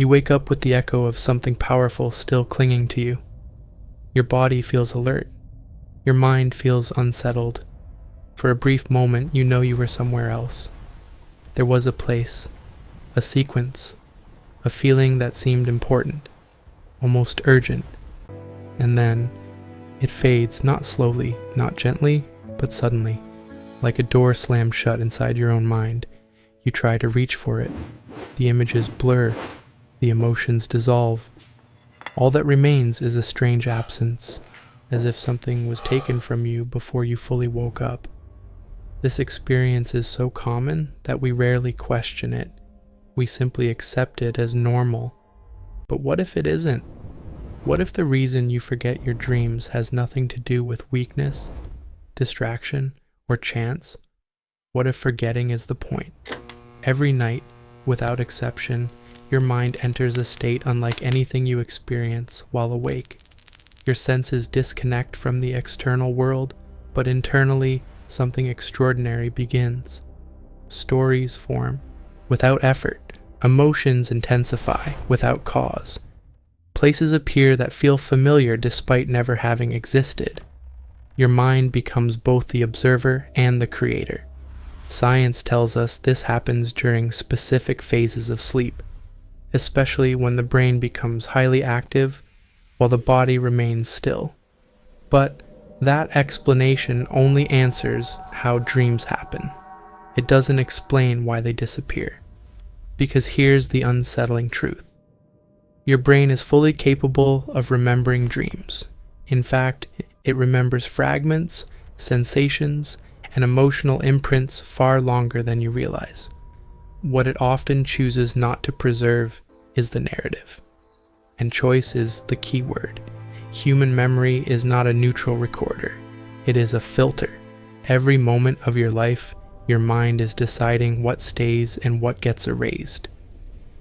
You wake up with the echo of something powerful still clinging to you. Your body feels alert. Your mind feels unsettled. For a brief moment, you know you were somewhere else. There was a place, a sequence, a feeling that seemed important, almost urgent. And then, it fades, not slowly, not gently, but suddenly. Like a door slammed shut inside your own mind. You try to reach for it. The images blur. The emotions dissolve. All that remains is a strange absence, as if something was taken from you before you fully woke up. This experience is so common that we rarely question it. We simply accept it as normal. But what if it isn't? What if the reason you forget your dreams has nothing to do with weakness, distraction, or chance? What if forgetting is the point? Every night, without exception, your mind enters a state unlike anything you experience while awake. Your senses disconnect from the external world, but internally, something extraordinary begins. Stories form without effort. Emotions intensify without cause. Places appear that feel familiar despite never having existed. Your mind becomes both the observer and the creator. Science tells us this happens during specific phases of sleep, especially when the brain becomes highly active while the body remains still. But that explanation only answers how dreams happen. It doesn't explain why they disappear. Because here's the unsettling truth. Your brain is fully capable of remembering dreams. In fact, it remembers fragments, sensations, and emotional imprints far longer than you realize. What it often chooses not to preserve is the narrative. And choice is the key word. Human memory is not a neutral recorder. It is a filter. Every moment of your life, your mind is deciding what stays and what gets erased.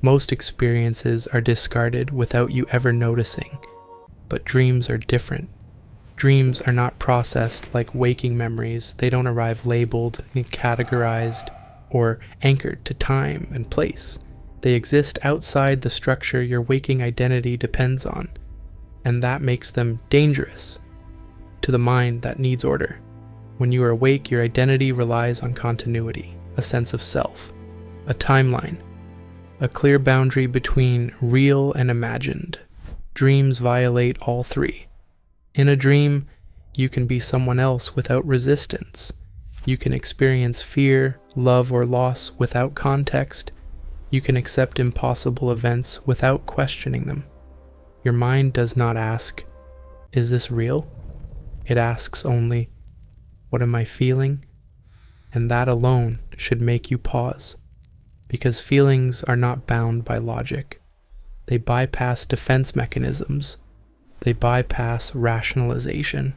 Most experiences are discarded without you ever noticing, but dreams are different. Dreams are not processed like waking memories. They don't arrive labeled, categorized, or anchored to time and place. They exist outside the structure your waking identity depends on, and that makes them dangerous to the mind that needs order. When you are awake, your identity relies on continuity, a sense of self, a timeline, a clear boundary between real and imagined. Dreams violate all three. In a dream, you can be someone else without resistance. You can experience fear, love, or loss without context. You can accept impossible events without questioning them. Your mind does not ask, "Is this real?" It asks only, "What am I feeling?" And that alone should make you pause, because feelings are not bound by logic. They bypass defense mechanisms. They bypass rationalization.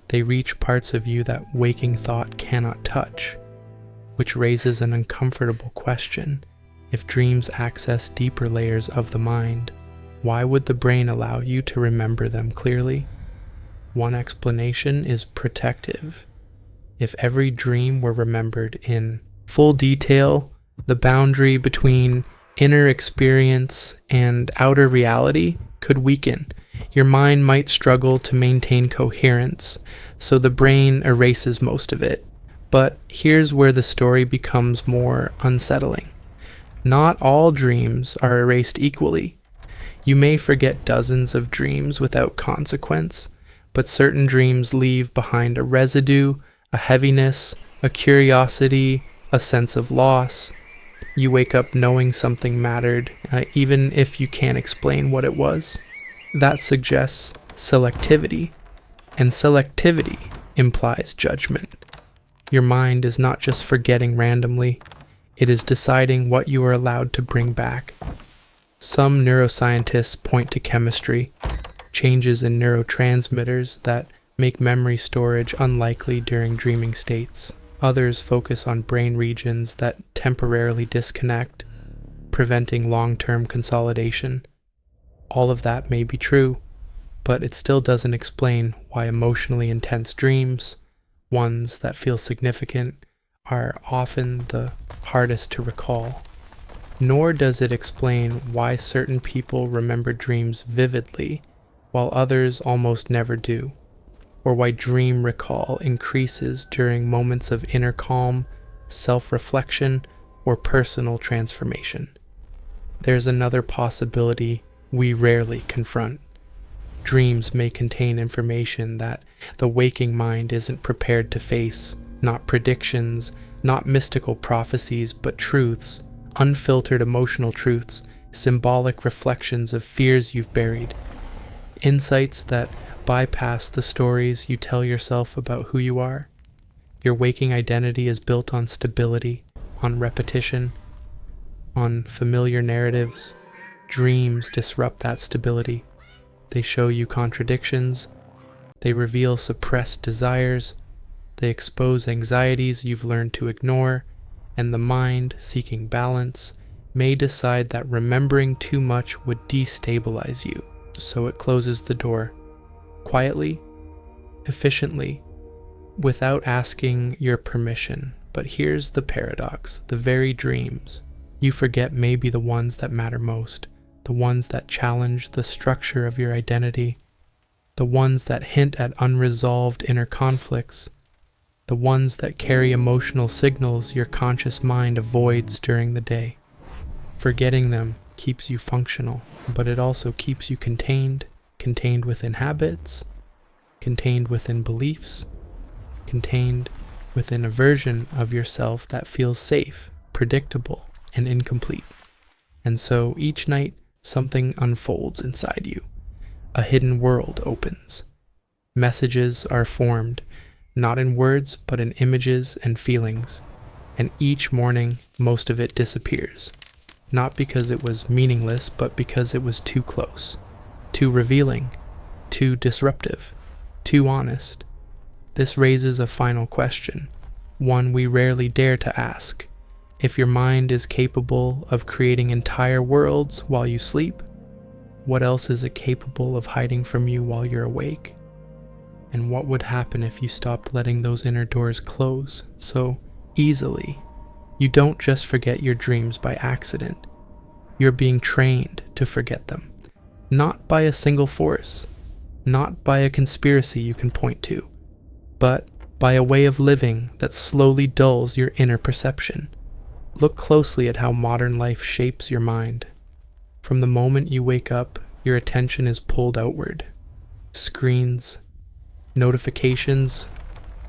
They reach parts of you that waking thought cannot touch, which raises an uncomfortable question. If dreams access deeper layers of the mind, why would the brain allow you to remember them clearly? One explanation is protective. If every dream were remembered in full detail, the boundary between inner experience and outer reality could weaken. Your mind might struggle to maintain coherence, so the brain erases most of it. But here's where the story becomes more unsettling. Not all dreams are erased equally. You may forget dozens of dreams without consequence, but certain dreams leave behind a residue, a heaviness, a curiosity, a sense of loss. You wake up knowing something mattered, even if you can't explain what it was. That suggests selectivity, and selectivity implies judgment. Your mind is not just forgetting randomly, it is deciding what you are allowed to bring back. Some neuroscientists point to chemistry, changes in neurotransmitters that make memory storage unlikely during dreaming states. Others focus on brain regions that temporarily disconnect, preventing long-term consolidation. All of that may be true, but it still doesn't explain why emotionally intense dreams, ones that feel significant, are often the hardest to recall. Nor does it explain why certain people remember dreams vividly, while others almost never do, or why dream recall increases during moments of inner calm, self-reflection, or personal transformation. There's another possibility we rarely confront. Dreams may contain information that the waking mind isn't prepared to face, not predictions, not mystical prophecies, but truths, unfiltered emotional truths, symbolic reflections of fears you've buried, insights that bypass the stories you tell yourself about who you are. Your waking identity is built on stability, on repetition, on familiar narratives. Dreams disrupt that stability. They show you contradictions. They reveal suppressed desires. They expose anxieties you've learned to ignore, and the mind, seeking balance, may decide that remembering too much would destabilize you, so it closes the door, quietly, efficiently, without asking your permission. But here's the paradox: the very dreams you forget may be the ones that matter most, the ones that challenge the structure of your identity, the ones that hint at unresolved inner conflicts, the ones that carry emotional signals your conscious mind avoids during the day. Forgetting them keeps you functional, but it also keeps you contained within habits, contained within beliefs, contained within a version of yourself that feels safe, predictable, and incomplete. And so each night, something unfolds inside you. A hidden world opens. Messages are formed, not in words, but in images and feelings. And each morning, most of it disappears. Not because it was meaningless, but because it was too close, too revealing, too disruptive, too honest. This raises a final question, one we rarely dare to ask. If your mind is capable of creating entire worlds while you sleep, what else is it capable of hiding from you while you're awake? And what would happen if you stopped letting those inner doors close so easily? You don't just forget your dreams by accident. You're being trained to forget them. Not by a single force, not by a conspiracy you can point to, but by a way of living that slowly dulls your inner perception. Look closely at how modern life shapes your mind. From the moment you wake up, your attention is pulled outward. Screens, notifications,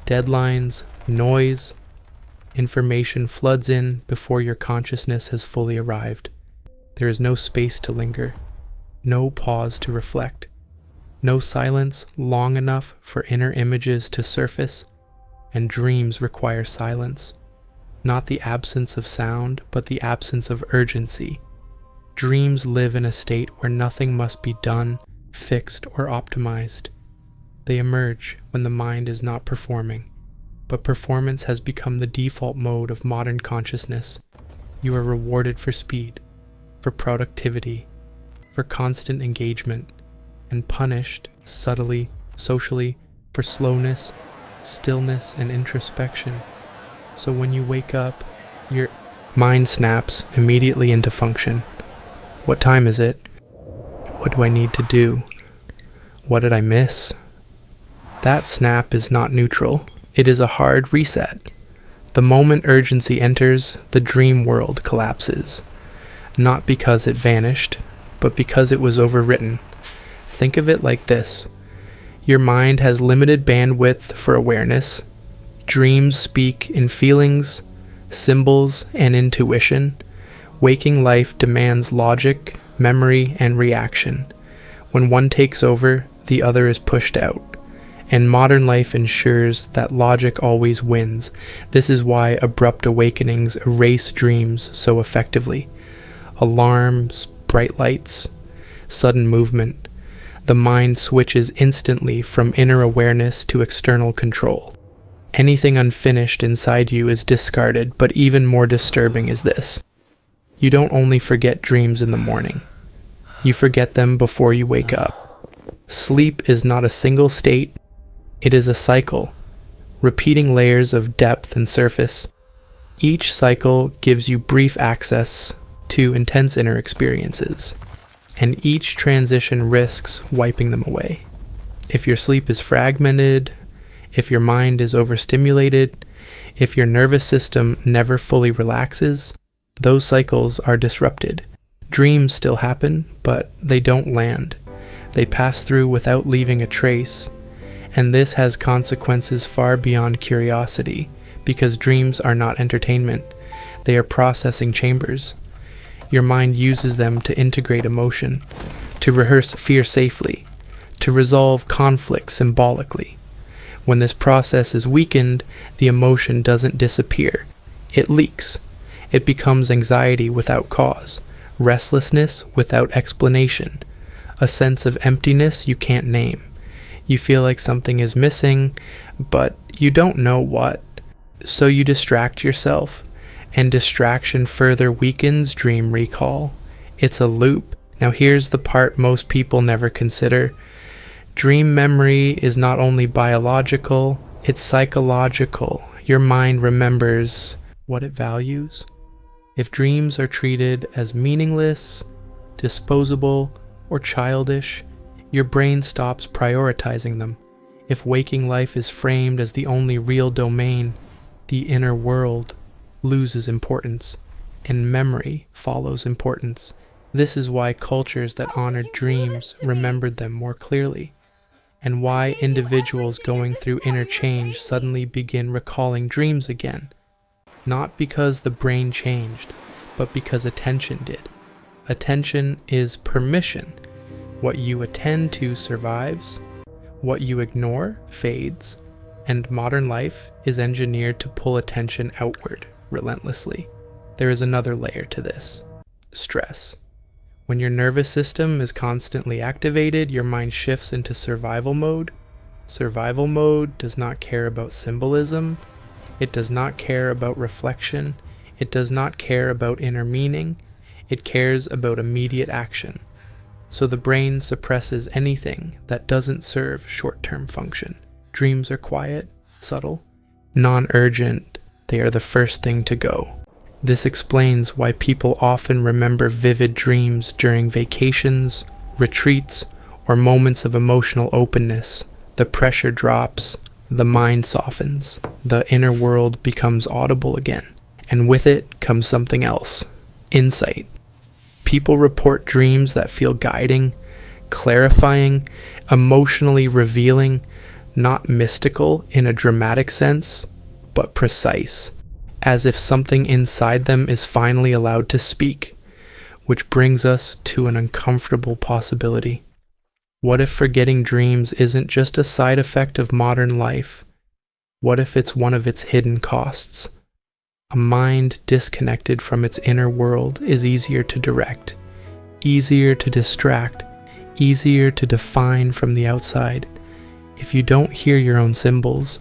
deadlines, noise, information floods in before your consciousness has fully arrived. There is no space to linger, no pause to reflect, no silence long enough for inner images to surface, and dreams require silence. Not the absence of sound, but the absence of urgency. Dreams live in a state where nothing must be done, fixed, or optimized. They emerge when the mind is not performing, but performance has become the default mode of modern consciousness. You are rewarded for speed, for productivity, for constant engagement, and punished, subtly, socially, for slowness, stillness, and introspection. So when you wake up, your mind snaps immediately into function. What time is it? What do I need to do? What did I miss? That snap is not neutral. It is a hard reset. The moment urgency enters, the dream world collapses. Not because it vanished, but because it was overwritten. Think of it like this. Your mind has limited bandwidth for awareness. Dreams speak in feelings, symbols, and intuition. Waking life demands logic, memory, and reaction. When one takes over, the other is pushed out. And modern life ensures that logic always wins. This is why abrupt awakenings erase dreams so effectively. Alarms, bright lights, sudden movement. The mind switches instantly from inner awareness to external control. Anything unfinished inside you is discarded, but even more disturbing is this. You don't only forget dreams in the morning. You forget them before you wake up. Sleep is not a single state. It is a cycle, repeating layers of depth and surface. Each cycle gives you brief access to intense inner experiences, and each transition risks wiping them away. If your sleep is fragmented, if your mind is overstimulated, if your nervous system never fully relaxes, those cycles are disrupted. Dreams still happen, but they don't land. They pass through without leaving a trace, and this has consequences far beyond curiosity, because dreams are not entertainment. They are processing chambers. Your mind uses them to integrate emotion, to rehearse fear safely, to resolve conflict symbolically. When this process is weakened, the emotion doesn't disappear. It leaks. It becomes anxiety without cause, restlessness without explanation, a sense of emptiness you can't name. You feel like something is missing, but you don't know what. So you distract yourself, and distraction further weakens dream recall. It's a loop. Now here's the part most people never consider. Dream memory is not only biological, it's psychological. Your mind remembers what it values. If dreams are treated as meaningless, disposable, or childish, your brain stops prioritizing them. If waking life is framed as the only real domain, the inner world loses importance, and memory follows importance. This is why cultures that honored dreams remembered them more clearly, and why individuals going through inner change suddenly begin recalling dreams again. Not because the brain changed, but because attention did. Attention is permission. What you attend to survives, what you ignore fades, and modern life is engineered to pull attention outward relentlessly. There is another layer to this: stress. When your nervous system is constantly activated, your mind shifts into survival mode. Survival mode does not care about symbolism. It does not care about reflection. It does not care about inner meaning. It cares about immediate action. So the brain suppresses anything that doesn't serve short-term function. Dreams are quiet, subtle, non-urgent. They are the first thing to go. This explains why people often remember vivid dreams during vacations, retreats, or moments of emotional openness. The pressure drops, the mind softens, the inner world becomes audible again, and with it comes something else: insight. People report dreams that feel guiding, clarifying, emotionally revealing, not mystical in a dramatic sense, but precise, as if something inside them is finally allowed to speak, which brings us to an uncomfortable possibility. What if forgetting dreams isn't just a side effect of modern life? What if it's one of its hidden costs? A mind disconnected from its inner world is easier to direct, easier to distract, easier to define from the outside. If you don't hear your own symbols,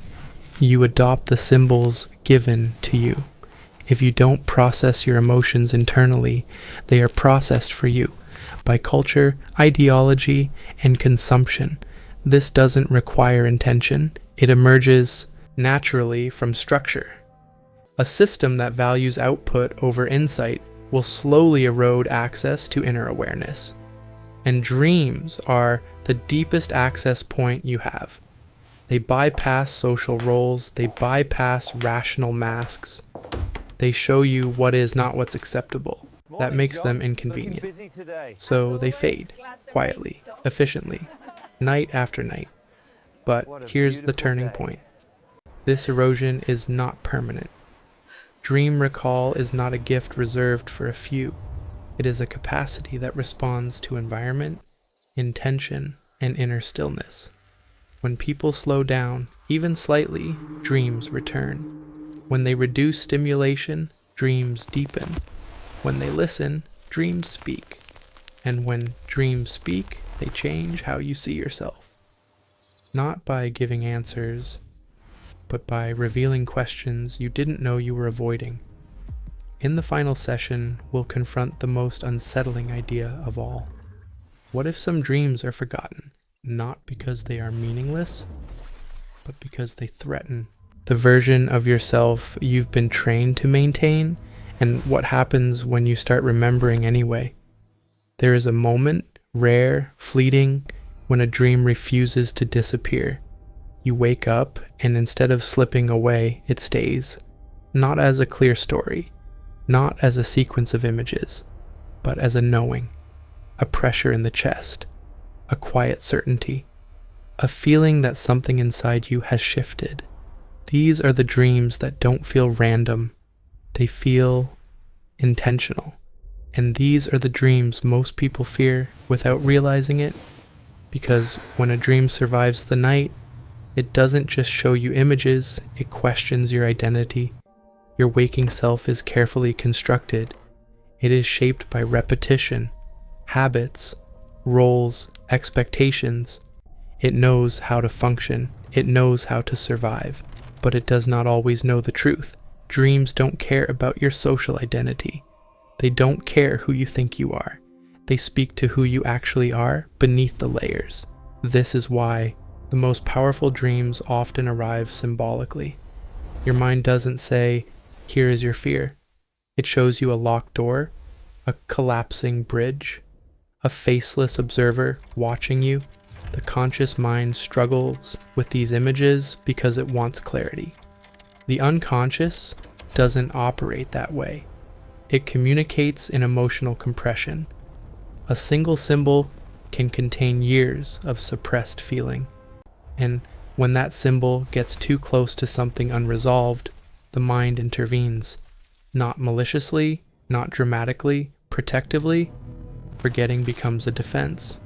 you adopt the symbols given to you. If you don't process your emotions internally, they are processed for you by culture, ideology, and consumption. This doesn't require intention. It emerges naturally from structure. A system that values output over insight will slowly erode access to inner awareness. And dreams are the deepest access point you have. They bypass social roles, they bypass rational masks. They show you what is not what's acceptable. That makes them inconvenient. So they fade, quietly, efficiently, night after night. But here's the turning point. This erosion is not permanent. Dream recall is not a gift reserved for a few. It is a capacity that responds to environment, intention, and inner stillness. When people slow down, even slightly, dreams return. When they reduce stimulation, dreams deepen. When they listen, dreams speak. And when dreams speak, they change how you see yourself. Not by giving answers, but by revealing questions you didn't know you were avoiding. In the final session, we'll confront the most unsettling idea of all. What if some dreams are forgotten, not because they are meaningless, but because they threaten the version of yourself you've been trained to maintain And what happens when you start remembering anyway? There is a moment, rare, fleeting, when a dream refuses to disappear. You wake up, and instead of slipping away, it stays. Not as a clear story, not as a sequence of images, but as a knowing, a pressure in the chest, a quiet certainty, a feeling that something inside you has shifted. These are the dreams that don't feel random, they feel intentional. And these are the dreams most people fear without realizing it, because when a dream survives the night, it doesn't just show you images, it questions your identity. Your waking self is carefully constructed. It is shaped by repetition, habits, roles, expectations. It knows how to function. It knows how to survive. But it does not always know the truth. Dreams don't care about your social identity. They don't care who you think you are. They speak to who you actually are beneath the layers. This is why the most powerful dreams often arrive symbolically. Your mind doesn't say, "Here is your fear." It shows you a locked door, a collapsing bridge, a faceless observer watching you. The conscious mind struggles with these images because it wants clarity. The unconscious doesn't operate that way. It communicates in emotional compression. A single symbol can contain years of suppressed feeling. And when that symbol gets too close to something unresolved, the mind intervenes. Not maliciously, not dramatically, protectively. Forgetting becomes a defense.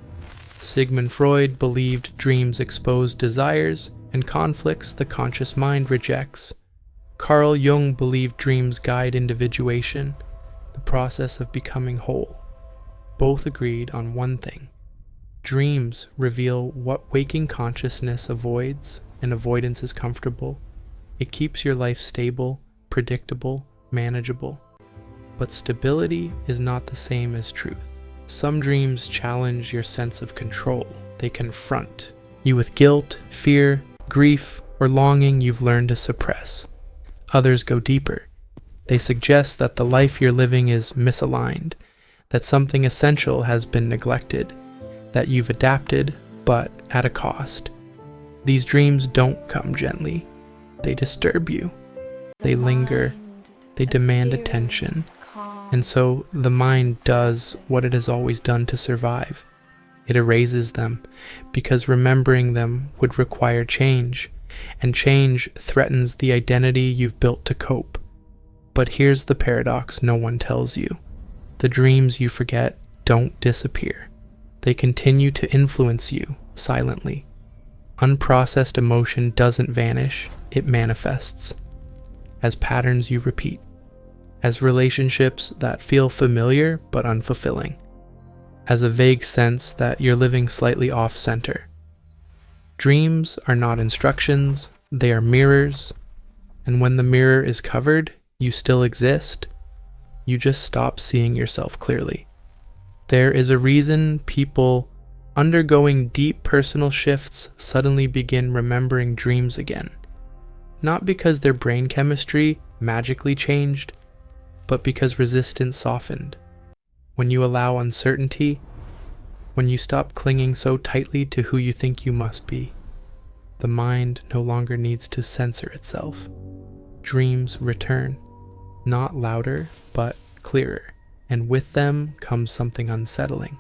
Sigmund Freud believed dreams expose desires and conflicts the conscious mind rejects. Carl Jung believed dreams guide individuation, the process of becoming whole. Both agreed on one thing. Dreams reveal what waking consciousness avoids, and avoidance is comfortable. It keeps your life stable, predictable, manageable. But stability is not the same as truth. Some dreams challenge your sense of control. They confront you with guilt, fear, grief, or longing you've learned to suppress. Others go deeper. They suggest that the life you're living is misaligned, that something essential has been neglected, that you've adapted, but at a cost. These dreams don't come gently. They disturb you. They linger. They demand attention. And so the mind does what it has always done to survive. It erases them, because remembering them would require change, and change threatens the identity you've built to cope. But here's the paradox no one tells you. The dreams you forget don't disappear. They continue to influence you silently. Unprocessed emotion doesn't vanish, it manifests as patterns you repeat, as relationships that feel familiar but unfulfilling, as a vague sense that you're living slightly off-center. Dreams are not instructions, they are mirrors, and when the mirror is covered, you still exist. You just stop seeing yourself clearly. There is a reason people undergoing deep personal shifts suddenly begin remembering dreams again. Not because their brain chemistry magically changed, but because resistance softened. When you allow uncertainty, when you stop clinging so tightly to who you think you must be, the mind no longer needs to censor itself. Dreams return, not louder, but clearer, and with them comes something unsettling: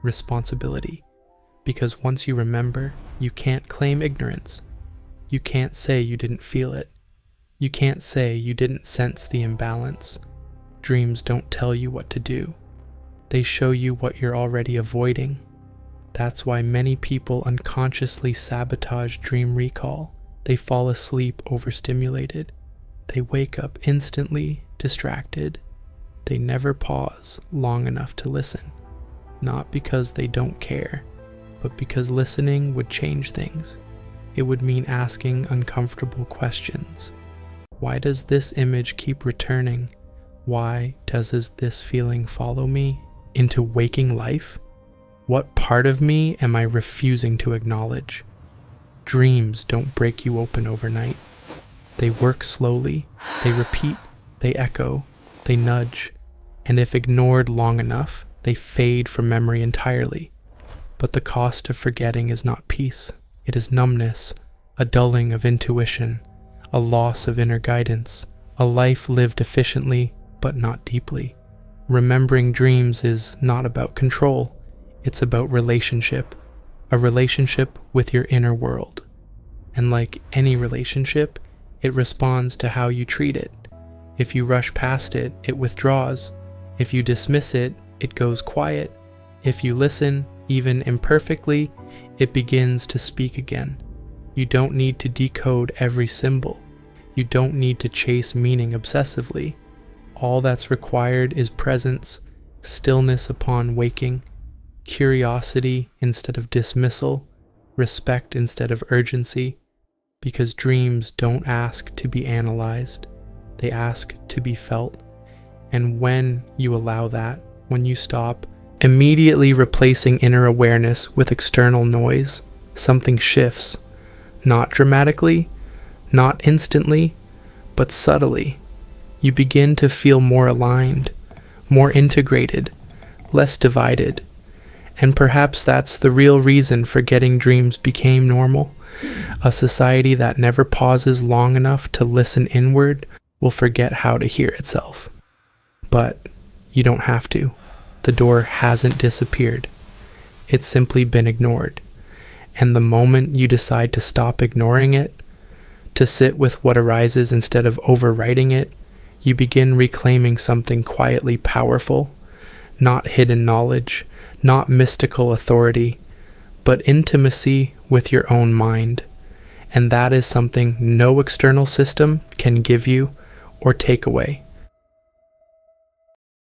responsibility. Because once you remember, you can't claim ignorance. You can't say you didn't feel it. You can't say you didn't sense the imbalance. Dreams don't tell you what to do. They show you what you're already avoiding. That's why many people unconsciously sabotage dream recall. They fall asleep overstimulated. They wake up instantly distracted. They never pause long enough to listen. Not because they don't care, but because listening would change things. It would mean asking uncomfortable questions. Why does this image keep returning? Why does this feeling follow me into waking life? What part of me am I refusing to acknowledge? Dreams don't break you open overnight. They work slowly, they repeat, they echo, they nudge, and if ignored long enough, they fade from memory entirely. But the cost of forgetting is not peace. It is numbness, a dulling of intuition, a loss of inner guidance, a life lived efficiently but not deeply. Remembering dreams is not about control, it's about relationship, a relationship with your inner world. And like any relationship, it responds to how you treat it. If you rush past it, it withdraws. If you dismiss it, it goes quiet. If you listen, even imperfectly, it begins to speak again. You don't need to decode every symbol. You don't need to chase meaning obsessively. All that's required is presence, stillness upon waking, curiosity instead of dismissal, respect instead of urgency, because dreams don't ask to be analyzed, they ask to be felt. And when you allow that, when you stop immediately replacing inner awareness with external noise, something shifts, not dramatically, not instantly, but subtly. You begin to feel more aligned, more integrated, less divided. And perhaps that's the real reason forgetting dreams became normal. A society that never pauses long enough to listen inward will forget how to hear itself. But you don't have to. The door hasn't disappeared. It's simply been ignored. And the moment you decide to stop ignoring it, to sit with what arises instead of overwriting it, you begin reclaiming something quietly powerful, not hidden knowledge, not mystical authority, but intimacy with your own mind. And that is something no external system can give you or take away.